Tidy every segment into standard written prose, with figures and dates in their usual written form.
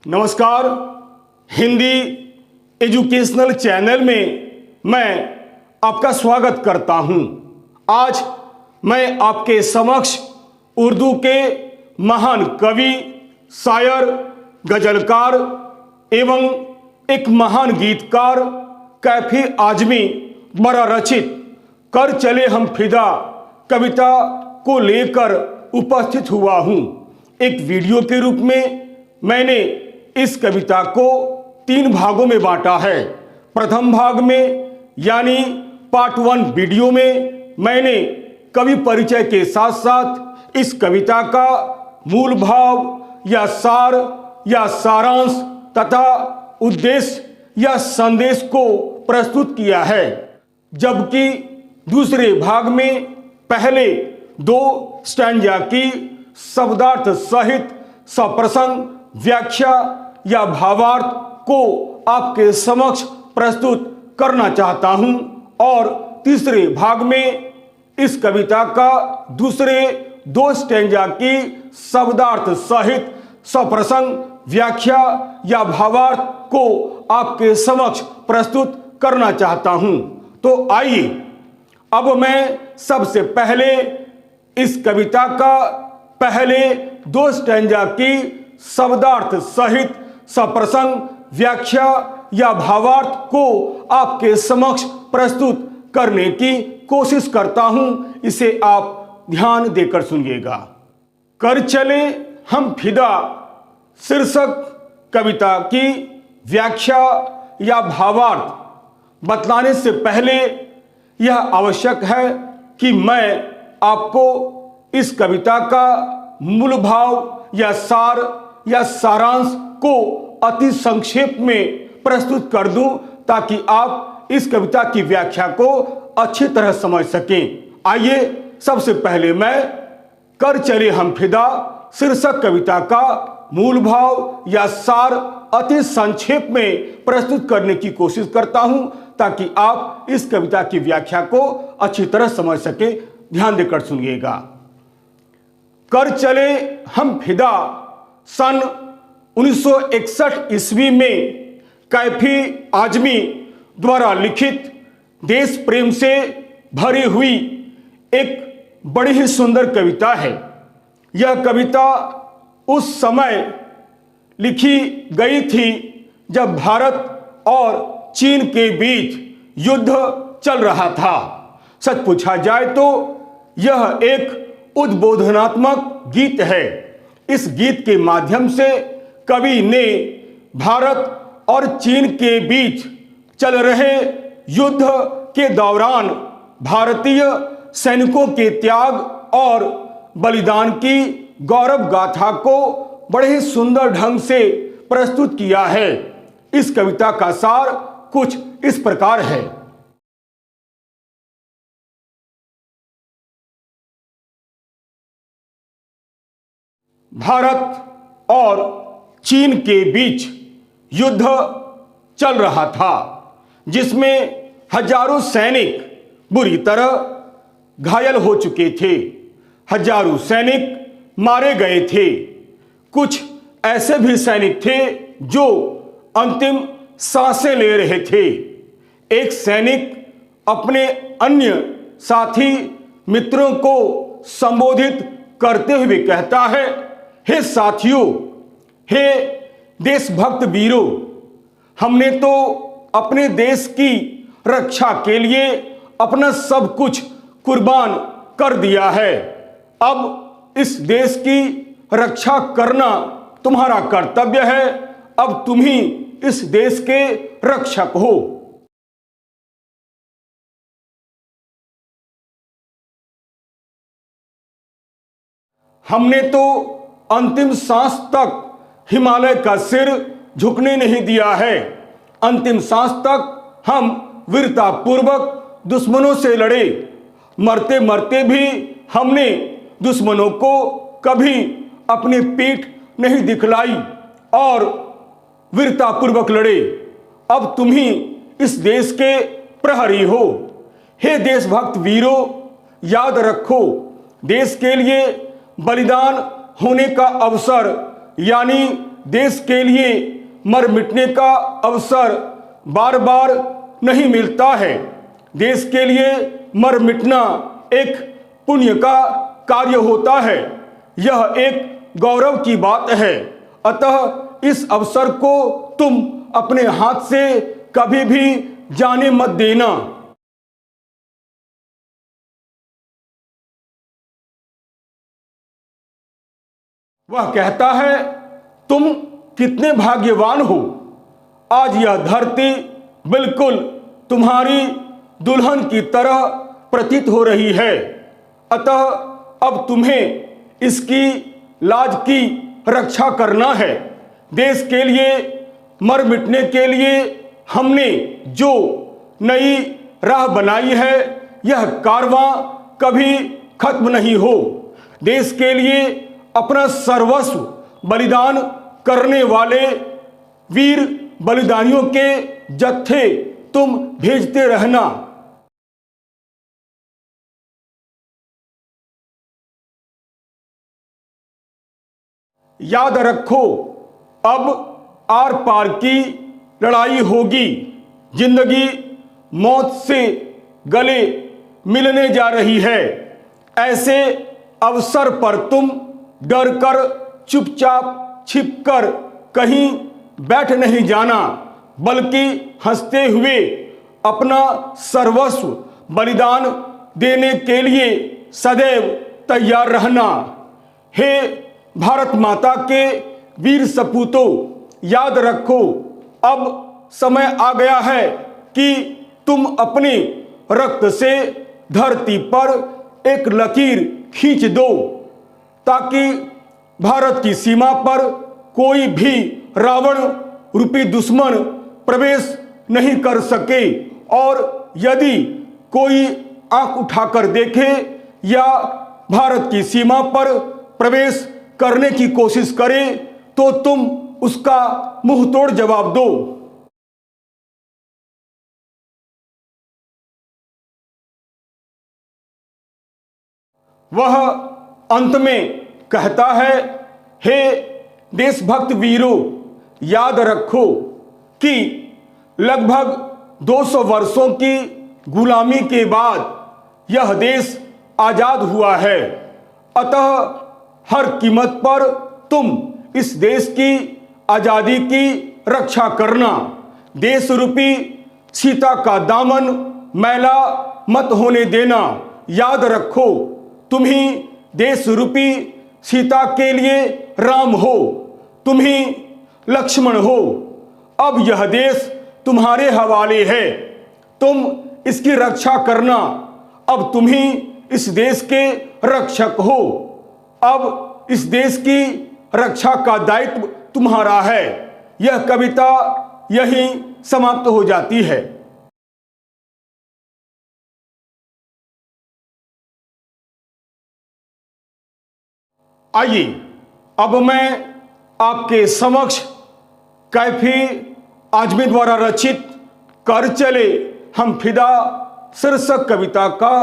नमस्कार। Hindi educational channel में मैं आपका स्वागत करता हूं। आज मैं आपके समक्ष उर्दू के महान कवि, शायर, गजलकार एवं एक महान गीतकार कैफी आजमी द्वारा रचित कर चले हम फिदा कविता को लेकर उपस्थित हुआ हूं। एक वीडियो के रूप में मैंने इस कविता को 3 भागों में बांटा है। प्रथम भाग में यानी पार्ट 1 वीडियो में मैंने कवि परिचय के साथ साथ इस कविता का मूल भाव या सार या सारांश तथा उद्देश्य या संदेश को प्रस्तुत किया है, जबकि दूसरे भाग में पहले 2 स्टैंजा की शब्दार्थ सहित सप्रसंग व्याख्या या भावार्थ को आपके समक्ष प्रस्तुत करना चाहता हूं और तीसरे भाग में इस कविता का दूसरे 2 स्टैंजा की शब्दार्थ सहित सप्रसंग व्याख्या या भावार्थ को आपके समक्ष प्रस्तुत करना चाहता हूं। तो आइए अब मैं सबसे पहले इस कविता का पहले 2 स्टैंजा की शब्दार्थ सहित सप्रसंग व्याख्या या भावार्थ को आपके समक्ष प्रस्तुत करने की कोशिश करता हूं। इसे आप ध्यान देकर सुनिएगा। कर चले हम फिदा शीर्षक कविता की व्याख्या या भावार्थ बतलाने से पहले यह आवश्यक है कि मैं आपको इस कविता का मूल भाव या सार या सारांश को अति संक्षेप में प्रस्तुत कर दूं, ताकि आप इस कविता की व्याख्या को अच्छी तरह समझ सकें। आइए सबसे पहले मैं कर चले हम फिदा शीर्षक कविता का मूल भाव या सार अति संक्षेप में प्रस्तुत करने की कोशिश करता हूं, ताकि आप इस कविता की व्याख्या को अच्छी तरह समझ सके। ध्यान देकर सुनिएगा। कर चले हम फिदा सन 1961 ईस्वी में कैफी आजमी द्वारा लिखित देश प्रेम से भरी हुई एक बड़ी ही सुंदर कविता है। यह कविता उस समय लिखी गई थी जब भारत और चीन के बीच युद्ध चल रहा था। सच पूछा जाए तो यह एक उद्बोधनात्मक गीत है। इस गीत के माध्यम से कवि ने भारत और चीन के बीच चल रहे युद्ध के दौरान भारतीय सैनिकों के त्याग और बलिदान की गौरव गाथा को बड़े ही सुंदर ढंग से प्रस्तुत किया है। इस कविता का सार कुछ इस प्रकार है। भारत और चीन के बीच युद्ध चल रहा था, जिसमें हजारों सैनिक बुरी तरह घायल हो चुके थे। हजारों सैनिक मारे गए थे। कुछ ऐसे भी सैनिक थे जो अंतिम सांसें ले रहे थे। एक सैनिक अपने अन्य साथी मित्रों को संबोधित करते हुए कहता है, हे साथियों, हे देशभक्त वीरों, हमने तो अपने देश की रक्षा के लिए अपना सब कुछ कुर्बान कर दिया है। अब इस देश की रक्षा करना तुम्हारा कर्तव्य है। अब तुम ही इस देश के रक्षक हो। हमने तो अंतिम सांस तक हिमालय का सिर झुकने नहीं दिया है। अंतिम सांस तक हम वीरतापूर्वक दुश्मनों से लड़े। मरते मरते भी हमने दुश्मनों को कभी अपनी पीठ नहीं दिखलाई और वीरतापूर्वक लड़े। अब तुम ही इस देश के प्रहरी हो। हे देशभक्त वीरों, याद रखो, देश के लिए बलिदान होने का अवसर यानी देश के लिए मर मिटने का अवसर बार बार नहीं मिलता है। देश के लिए मर मिटना एक पुण्य का कार्य होता है। यह एक गौरव की बात है। अतः इस अवसर को तुम अपने हाथ से कभी भी जाने मत देना। वह कहता है, तुम कितने भाग्यवान हो, आज यह धरती बिल्कुल तुम्हारी दुल्हन की तरह प्रतीत हो रही है। अतः अब तुम्हें इसकी लाज की रक्षा करना है। देश के लिए मर मिटने के लिए हमने जो नई राह बनाई है, यह कारवां कभी खत्म नहीं हो। देश के लिए अपना सर्वस्व बलिदान करने वाले वीर बलिदानियों के जत्थे तुम भेजते रहना। याद रखो, अब आर पार की लड़ाई होगी। जिंदगी मौत से गले मिलने जा रही है। ऐसे अवसर पर तुम डर कर चुपचाप छिपकर कहीं बैठ नहीं जाना, बल्कि हंसते हुए अपना सर्वस्व बलिदान देने के लिए सदैव तैयार रहना। हे भारत माता के वीर सपूतों, याद रखो, अब समय आ गया है कि तुम अपने रक्त से धरती पर एक लकीर खींच दो, ताकि भारत की सीमा पर कोई भी रावण रूपी दुश्मन प्रवेश नहीं कर सके। और यदि कोई आंख उठाकर देखे या भारत की सीमा पर प्रवेश करने की कोशिश करे, तो तुम उसका मुंह तोड़ जवाब दो। वह अंत में कहता है, हे देशभक्त वीरों, याद रखो कि लगभग 200 वर्षों की गुलामी के बाद यह देश आजाद हुआ है। अतः हर कीमत पर तुम इस देश की आजादी की रक्षा करना। देश रूपी सीता का दामन मैला मत होने देना। याद रखो, तुम ही देश रूपी सीता के लिए राम हो, तुम ही लक्ष्मण हो। अब यह देश तुम्हारे हवाले है, तुम इसकी रक्षा करना। अब तुम ही इस देश के रक्षक हो। अब इस देश की रक्षा का दायित्व तुम्हारा है। यह कविता यहीं समाप्त हो जाती है। आइए अब मैं आपके समक्ष कैफी आजमी द्वारा रचित कर चले हम फिदा शीर्षक कविता का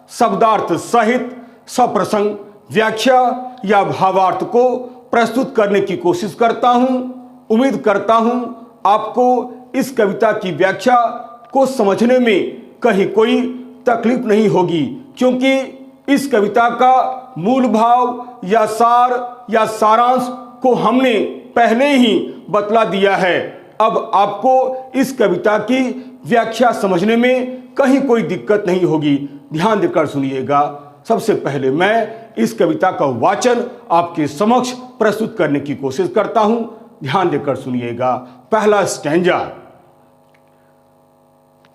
शब्दार्थ सहित सप्रसंग व्याख्या या भावार्थ को प्रस्तुत करने की कोशिश करता हूं। उम्मीद करता हूं आपको इस कविता की व्याख्या को समझने में कहीं कोई तकलीफ नहीं होगी, क्योंकि इस कविता का मूल भाव या सार या सारांश को हमने पहले ही बतला दिया है। अब आपको इस कविता की व्याख्या समझने में कहीं कोई दिक्कत नहीं होगी। ध्यान देकर सुनिएगा। सबसे पहले मैं इस कविता का वाचन आपके समक्ष प्रस्तुत करने की कोशिश करता हूं। ध्यान देकर सुनिएगा। पहला स्टैंजा।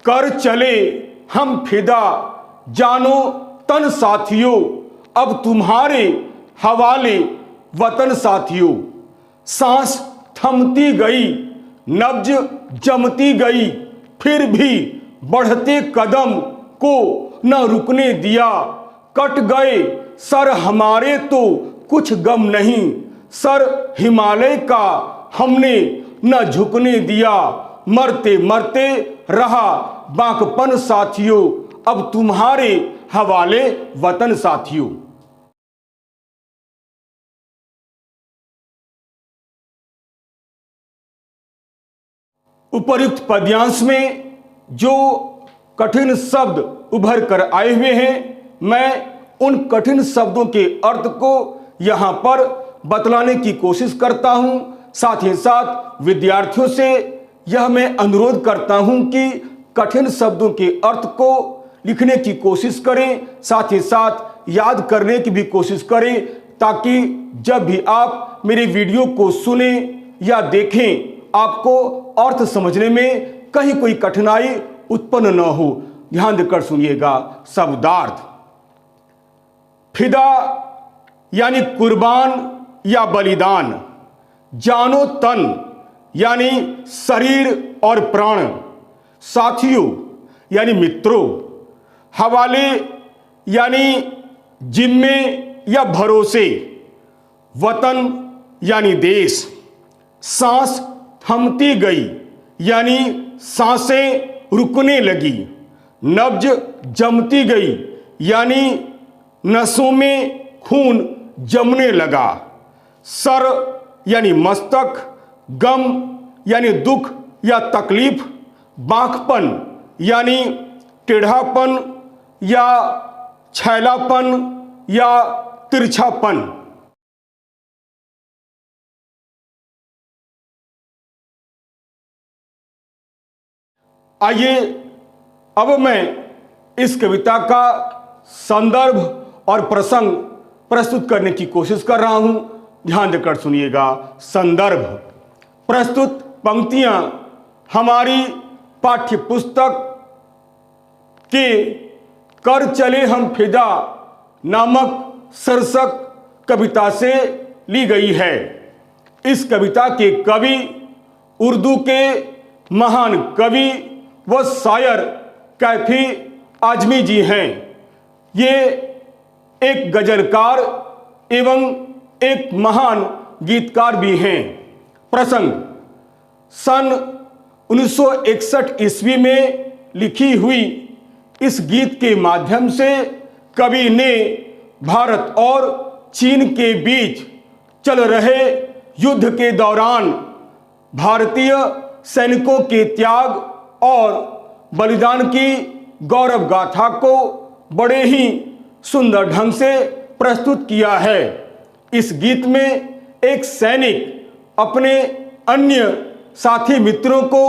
कर चले हम फिदा जानो तन साथियों, अब तुम्हारे हवाले वतन साथियों। सांस थमती गई, नब्ज जमती गई, फिर भी बढ़ते कदम को न रुकने दिया। कट गए सर हमारे तो कुछ गम नहीं, सर हिमालय का हमने न झुकने दिया। मरते मरते रहा बांकपन साथियों, अब तुम्हारे हवाले वतन साथियों। उपर्युक्त पद्यांश में जो कठिन शब्द उभर कर आए हुए हैं, मैं उन कठिन शब्दों के अर्थ को यहाँ पर बतलाने की कोशिश करता हूँ। साथ ही साथ विद्यार्थियों से यह मैं अनुरोध करता हूँ कि कठिन शब्दों के अर्थ को लिखने की कोशिश करें, साथ ही साथ याद करने की भी कोशिश करें, ताकि जब भी आप मेरे वीडियो को सुने या देखें आपको अर्थ समझने में कहीं कोई कठिनाई उत्पन्न न हो। ध्यान देकर सुनिएगा। शब्दार्थ। फिदा यानी कुर्बान या बलिदान, जानो तन यानी शरीर और प्राण, साथियों यानी मित्रों, हवाले यानी जिम्मे या भरोसे, वतन यानी देश, सांस थमती गई यानी सांसें रुकने लगी, नब्ज जमती गई यानी नसों में खून जमने लगा, सर यानी मस्तक, गम यानी दुख या तकलीफ, बांकपन यानी टेढ़ापन या छैलापन या तिरछापन। आइए अब मैं इस कविता का संदर्भ और प्रसंग प्रस्तुत करने की कोशिश कर रहा हूं। ध्यान देकर सुनिएगा। संदर्भ। प्रस्तुत पंक्तियां हमारी पाठ्य पुस्तक के कर चले हम फिदा नामक शीर्षक कविता से ली गई है। इस कविता के कवि उर्दू के महान कवि व शायर कैफी आजमी जी हैं। ये एक गजलकार एवं एक महान गीतकार भी हैं। प्रसंग। सन 1961 ईस्वी में लिखी हुई इस गीत के माध्यम से कवि ने भारत और चीन के बीच चल रहे युद्ध के दौरान भारतीय सैनिकों के त्याग और बलिदान की गौरव गाथा को बड़े ही सुंदर ढंग से प्रस्तुत किया है। इस गीत में एक सैनिक अपने अन्य साथी मित्रों को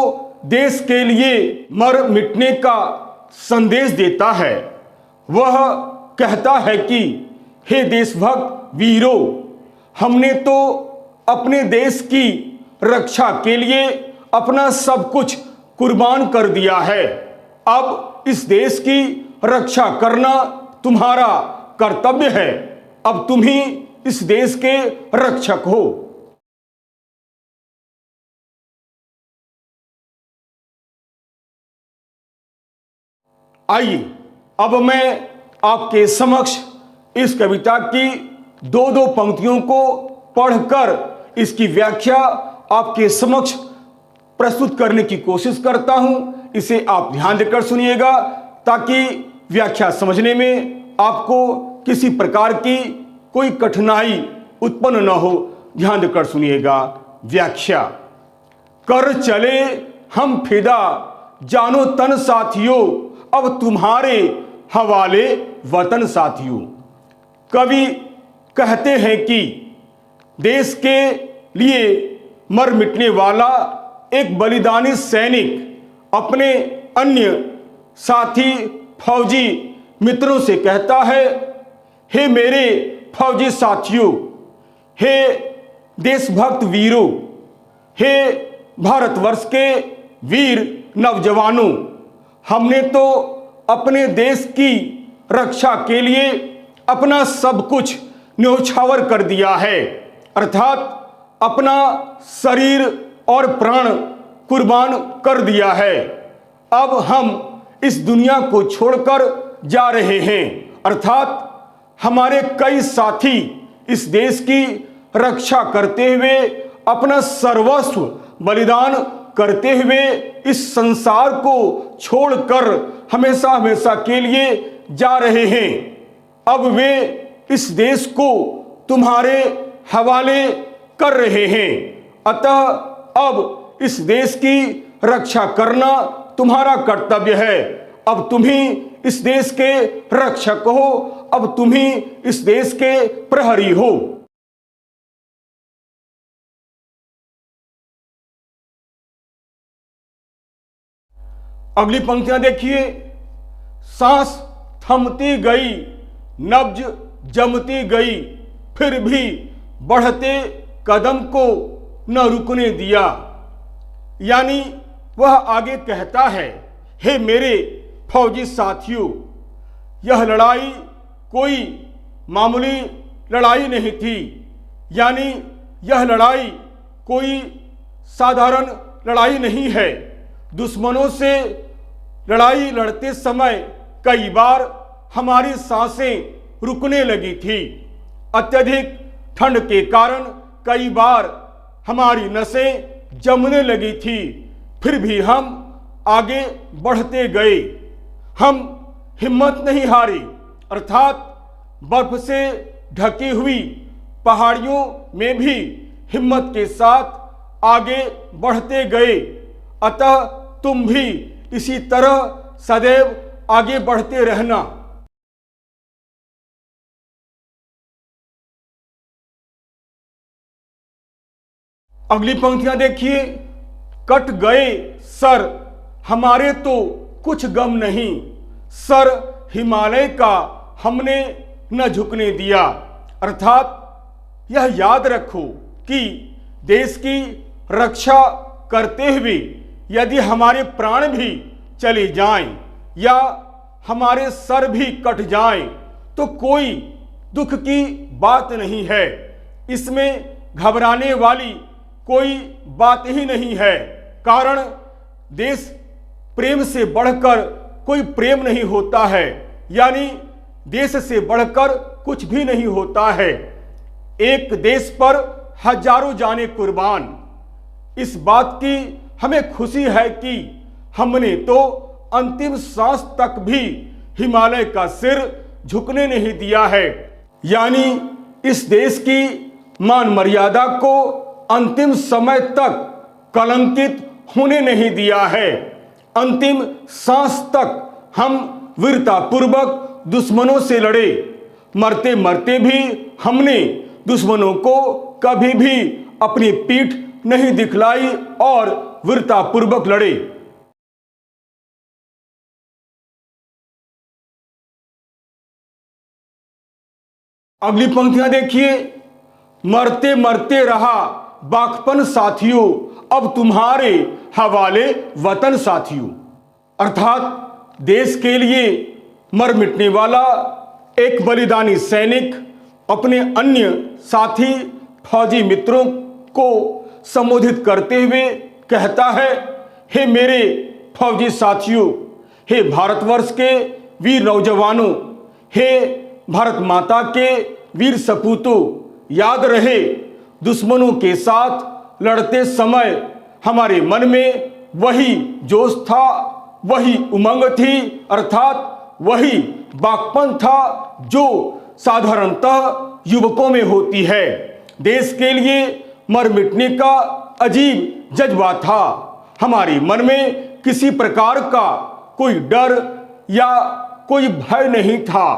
देश के लिए मर मिटने का संदेश देता है। वह कहता है कि हे देशभक्त वीरों, हमने तो अपने देश की रक्षा के लिए अपना सब कुछ कुर्बान कर दिया है। अब इस देश की रक्षा करना तुम्हारा कर्तव्य है। अब तुम ही इस देश के रक्षक हो। आइए अब मैं आपके समक्ष इस कविता की दो पंक्तियों को पढ़कर इसकी व्याख्या आपके समक्ष प्रस्तुत करने की कोशिश करता हूं। इसे आप ध्यान देकर सुनिएगा ताकि व्याख्या समझने में आपको किसी प्रकार की कोई कठिनाई उत्पन्न न हो। ध्यान देकर सुनिएगा। व्याख्या। कर चले हम फिदा जानो तन साथियों, अब तुम्हारे हवाले वतन साथियों। कवि कहते हैं कि देश के लिए मर मिटने वाला एक बलिदानी सैनिक अपने अन्य साथी फौजी मित्रों से कहता है, हे मेरे फौजी साथियों, हे देशभक्त वीरों, हे भारतवर्ष के वीर नौजवानों, हमने तो अपने देश की रक्षा के लिए अपना सब कुछ न्योछावर कर दिया है, अर्थात अपना शरीर और प्राण कुर्बान कर दिया है। अब हम इस दुनिया को छोड़कर जा रहे हैं, अर्थात हमारे कई साथी इस देश की रक्षा करते हुए अपना सर्वस्व बलिदान करते हुए इस संसार को छोड़कर हमेशा हमेशा के लिए जा रहे हैं। अब वे इस देश को तुम्हारे हवाले कर रहे हैं। अतः अब इस देश की रक्षा करना तुम्हारा कर्तव्य है। अब तुम ही इस देश के रक्षक हो, अब तुम ही इस देश के प्रहरी हो। अगली पंक्तियां देखिए। सांस थमती गई, नब्ज जमती गई, फिर भी बढ़ते कदम को न रुकने दिया। यानी वह आगे कहता है, हे मेरे फौजी साथियों, यह लड़ाई कोई मामूली लड़ाई नहीं थी। यानी यह लड़ाई कोई साधारण लड़ाई नहीं है। दुश्मनों से लड़ाई लड़ते समय कई बार हमारी सांसें रुकने लगी थी। अत्यधिक ठंड के कारण कई बार हमारी नसें जमने लगी थी, फिर भी हम आगे बढ़ते गए। हम हिम्मत नहीं हारी, अर्थात बर्फ से ढकी हुई पहाड़ियों में भी हिम्मत के साथ आगे बढ़ते गए। अतः तुम भी इसी तरह सदैव आगे बढ़ते रहना। अगली पंक्तियां देखिए। कट गए सर हमारे तो कुछ गम नहीं, सर हिमालय का हमने न झुकने दिया। अर्थात यह याद रखो कि देश की रक्षा करते हुए यदि हमारे प्राण भी चले जाएं या हमारे सर भी कट जाएं तो कोई दुख की बात नहीं है। इसमें घबराने वाली कोई बात ही नहीं है, कारण देश प्रेम से बढ़कर कोई प्रेम नहीं होता है। यानी देश से बढ़कर कुछ भी नहीं होता है। एक देश पर हजारों जाने कुर्बान। इस बात की हमें खुशी है कि हमने तो अंतिम सांस तक भी हिमालय का सिर झुकने नहीं दिया है। यानी इस देश की मान मर्यादा को अंतिम समय तक कलंकित होने नहीं दिया है। अंतिम सांस तक हम वीरतापूर्वक दुश्मनों से लड़े। मरते मरते भी हमने दुश्मनों को कभी भी अपनी पीठ नहीं दिखलाई और वीरतापूर्वक लड़े। अगली पंक्तियां देखिए। मरते मरते रहा बाकपन साथियों, अब तुम्हारे हवाले वतन साथियों। अर्थात देश के लिए मर मिटने वाला एक बलिदानी सैनिक अपने अन्य साथी फौजी मित्रों को संबोधित करते हुए कहता है, हे मेरे फौजी साथियों, हे भारतवर्ष के वीर नौजवानों, हे भारत माता के वीर सपूतों, याद रहे दुश्मनों के साथ लड़ते समय हमारे मन में वही जोश था, वही उमंग थी, अर्थात वही बाकपन था जो साधारणतः युवकों में होती है। देश के लिए मर मिटने का अजीब जज्बा था। हमारे मन में किसी प्रकार का कोई डर या कोई भय नहीं था।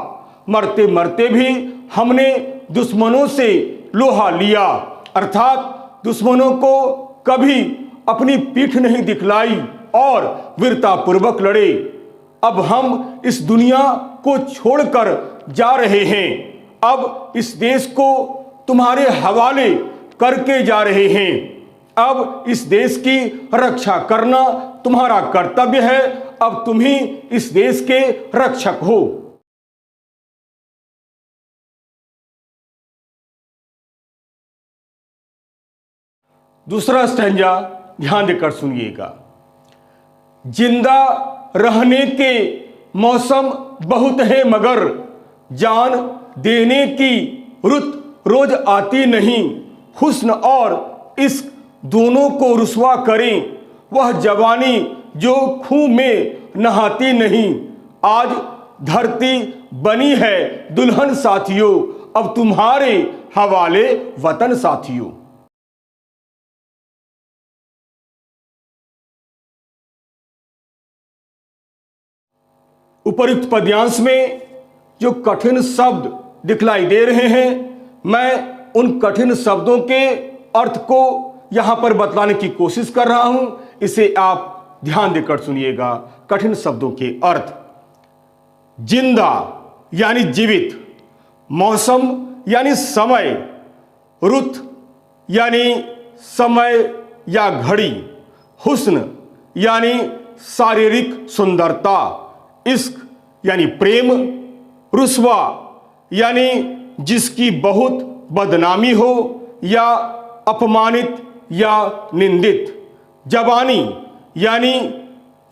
मरते मरते भी हमने दुश्मनों से लोहा लिया, अर्थात दुश्मनों को कभी अपनी पीठ नहीं दिखलाई और वीरतापूर्वक लड़े। अब हम इस दुनिया को छोड़कर जा रहे हैं। अब इस देश को तुम्हारे हवाले करके जा रहे हैं। अब इस देश की रक्षा करना तुम्हारा कर्तव्य है। अब तुम ही इस देश के रक्षक हो। दूसरा स्टैंजा ध्यान देकर सुनिएगा। जिंदा रहने के मौसम बहुत है मगर जान देने की रुत रोज आती नहीं। हुस्न और इश्क दोनों को रुसवा करें वह जवानी जो खून में नहाती नहीं। आज धरती बनी है दुल्हन साथियों, अब तुम्हारे हवाले वतन साथियों। उपर्युक्त पद्यांश में जो कठिन शब्द दिखलाई दे रहे हैं, मैं उन कठिन शब्दों के अर्थ को यहां पर बतलाने की कोशिश कर रहा हूं। इसे आप ध्यान देकर सुनिएगा। कठिन शब्दों के अर्थ: जिंदा यानी जीवित, मौसम यानी समय, रुत यानी समय या घड़ी, हुस्न यानी शारीरिक सुंदरता, इश्क यानी प्रेम, रुस्वा यानी जिसकी बहुत बदनामी हो या अपमानित या निंदित, जवानी यानी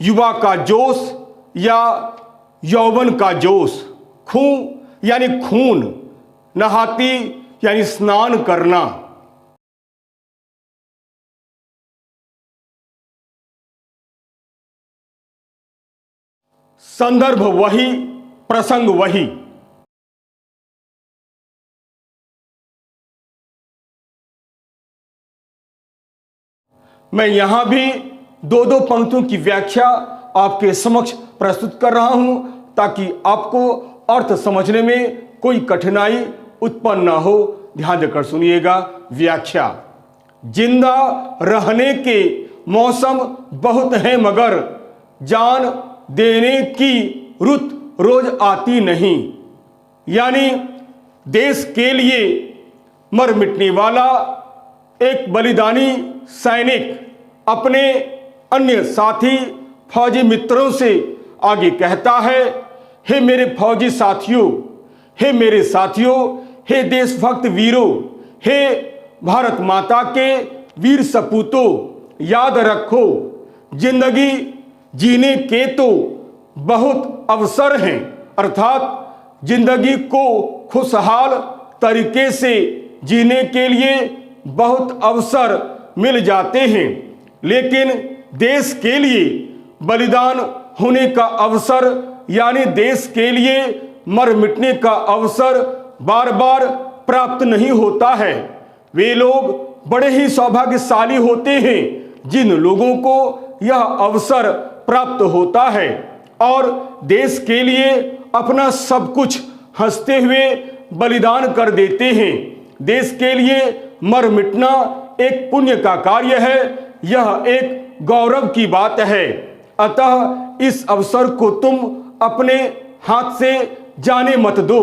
युवा का जोश या यौवन का जोश, खून यानी खून, नहाती यानी स्नान करना। संदर्भ वही, प्रसंग वही। मैं यहां भी दो दो पंक्तियों की व्याख्या आपके समक्ष प्रस्तुत कर रहा हूं ताकि आपको अर्थ समझने में कोई कठिनाई उत्पन्न न हो। ध्यान देकर सुनिएगा। व्याख्या: जिंदा रहने के मौसम बहुत हैं मगर जान देने की रुत रोज आती नहीं। यानी देश के लिए मर मिटने वाला एक बलिदानी सैनिक अपने अन्य साथी फौजी मित्रों से आगे कहता है, हे मेरे फौजी साथियों, हे मेरे साथियों, हे देशभक्त वीरों, हे भारत माता के वीर सपूतों, याद रखो जिंदगी जीने के तो बहुत अवसर हैं, अर्थात जिंदगी को खुशहाल तरीके से जीने के लिए बहुत अवसर मिल जाते हैं, लेकिन देश के लिए बलिदान होने का अवसर यानी देश के लिए मर मिटने का अवसर बार बार प्राप्त नहीं होता है। वे लोग बड़े ही सौभाग्यशाली होते हैं जिन लोगों को यह अवसर प्राप्त होता है और देश के लिए अपना सब कुछ हंसते हुए बलिदान कर देते हैं। देश के लिए मर मिटना एक पुण्य का कार्य है, यह एक गौरव की बात है। अतः इस अवसर को तुम अपने हाथ से जाने मत दो।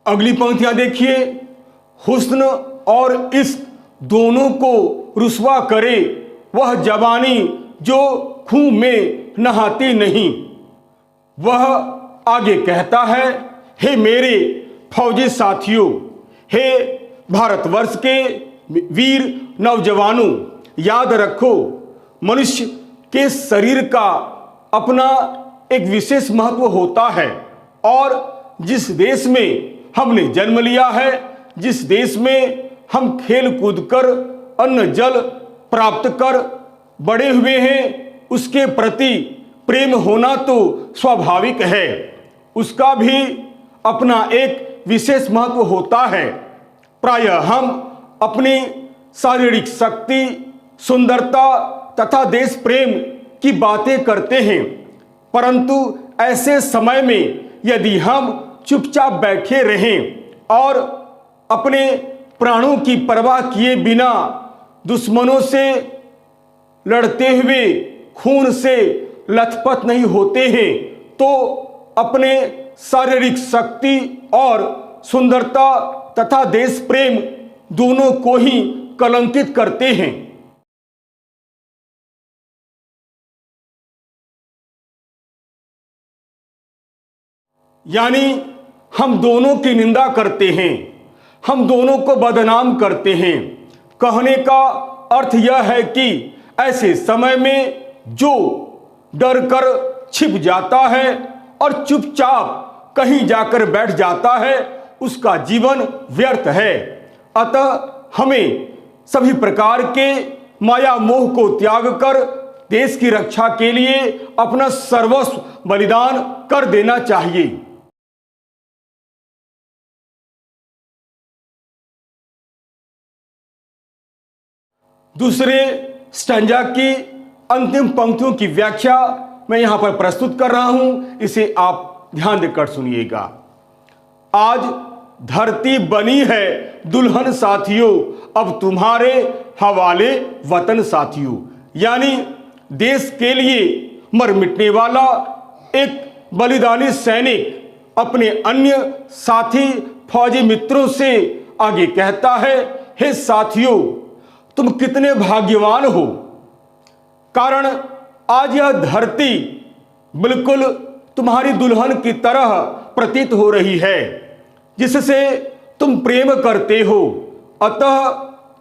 अगली पंक्तियां देखिए। हुस्न और इश्क दोनों को रुस्वा करे वह जवानी जो खून में नहाती नहीं। वह आगे कहता है, हे मेरे फौजी साथियों, हे भारतवर्ष के वीर नौजवानों, याद रखो मनुष्य के शरीर का अपना एक विशेष महत्व होता है और जिस देश में हमने जन्म लिया है, जिस देश में हम खेल कूद कर अन्न जल प्राप्त कर बड़े हुए हैं, उसके प्रति प्रेम होना तो स्वाभाविक है। उसका भी अपना एक विशेष महत्व होता है। प्रायः हम अपनी शारीरिक शक्ति, सुंदरता तथा देश प्रेम की बातें करते हैं, परंतु ऐसे समय में यदि हम चुपचाप बैठे रहें और अपने प्राणों की परवाह किए बिना दुश्मनों से लड़ते हुए खून से लथपथ नहीं होते हैं, तो अपने शारीरिक शक्ति और सुंदरता तथा देश प्रेम दोनों को ही कलंकित करते हैं। यानी हम दोनों की निंदा करते हैं, हम दोनों को बदनाम करते हैं। कहने का अर्थ यह है कि ऐसे समय में जो डर कर छिप जाता है और चुपचाप कहीं जाकर बैठ जाता है, उसका जीवन व्यर्थ है। अतः हमें सभी प्रकार के माया मोह को त्याग कर देश की रक्षा के लिए अपना सर्वस्व बलिदान कर देना चाहिए। दूसरे स्टैंजा की अंतिम पंक्तियों की व्याख्या मैं यहां पर प्रस्तुत कर रहा हूं, इसे आप ध्यान देकर सुनिएगा। आज धरती बनी है दुल्हन साथियों, अब तुम्हारे हवाले वतन साथियों। यानी देश के लिए मर मिटने वाला एक बलिदानी सैनिक अपने अन्य साथी फौजी मित्रों से आगे कहता है, हे साथियों, तुम कितने भाग्यवान हो, कारण आज यह धरती बिल्कुल तुम्हारी दुल्हन की तरह प्रतीत हो रही है, जिससे तुम प्रेम करते हो। अतः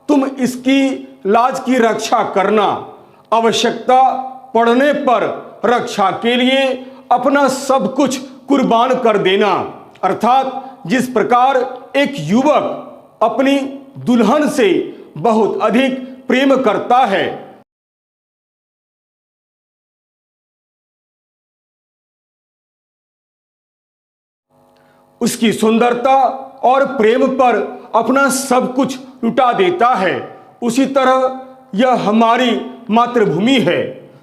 तुम इसकी लाज की रक्षा करना, आवश्यकता पड़ने पर रक्षा के लिए अपना सब कुछ कुर्बान कर देना। अर्थात जिस प्रकार एक युवक अपनी दुल्हन से बहुत अधिक प्रेम करता है, उसकी सुंदरता और प्रेम पर अपना सब कुछ लुटा देता है, उसी तरह यह हमारी मातृभूमि है।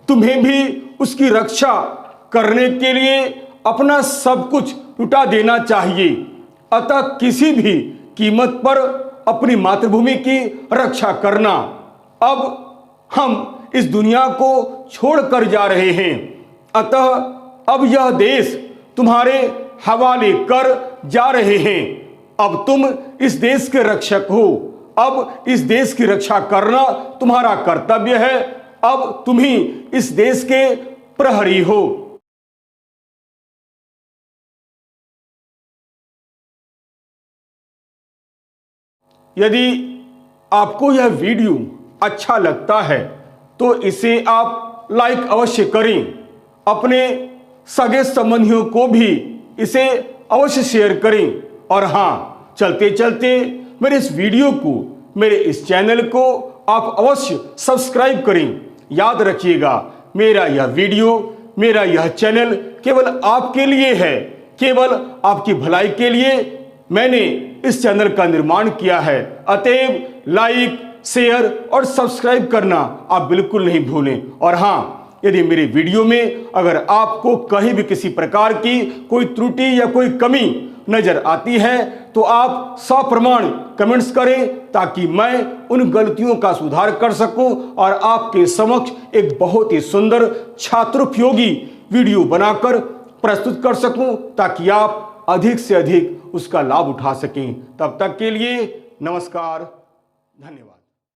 तुम्हें भी उसकी रक्षा करने के लिए अपना सब कुछ लुटा देना चाहिए। अतः किसी भी कीमत पर अपनी मातृभूमि की रक्षा करना। अब हम इस दुनिया को छोड़कर जा रहे हैं, अतः अब यह देश तुम्हारे हवाले कर जा रहे हैं। अब तुम इस देश के रक्षक हो, अब इस देश की रक्षा करना तुम्हारा कर्तव्य है। अब तुम ही इस देश के प्रहरी हो। यदि आपको यह वीडियो अच्छा लगता है तो इसे आप लाइक अवश्य करें, अपने सगे संबंधियों को भी इसे अवश्य शेयर करें। और हाँ, चलते चलते मेरे इस वीडियो को, मेरे इस चैनल को आप अवश्य सब्सक्राइब करें। याद रखिएगा, मेरा यह वीडियो, मेरा यह चैनल केवल आपके लिए है, केवल आपकी भलाई के लिए मैंने इस चैनल का निर्माण किया है। अतएव लाइक, शेयर और सब्सक्राइब करना आप बिल्कुल नहीं भूलें। और हाँ, यदि मेरे वीडियो में अगर आपको कहीं भी किसी प्रकार की कोई त्रुटि या कोई कमी नजर आती है तो आप सप्रमाण कमेंट्स करें, ताकि मैं उन गलतियों का सुधार कर सकूं और आपके समक्ष एक बहुत ही सुंदर छात्रोपयोगी वीडियो बनाकर प्रस्तुत कर सकूं, ताकि आप अधिक से अधिक उसका लाभ उठा सकें। तब तक के लिए नमस्कार, धन्यवाद।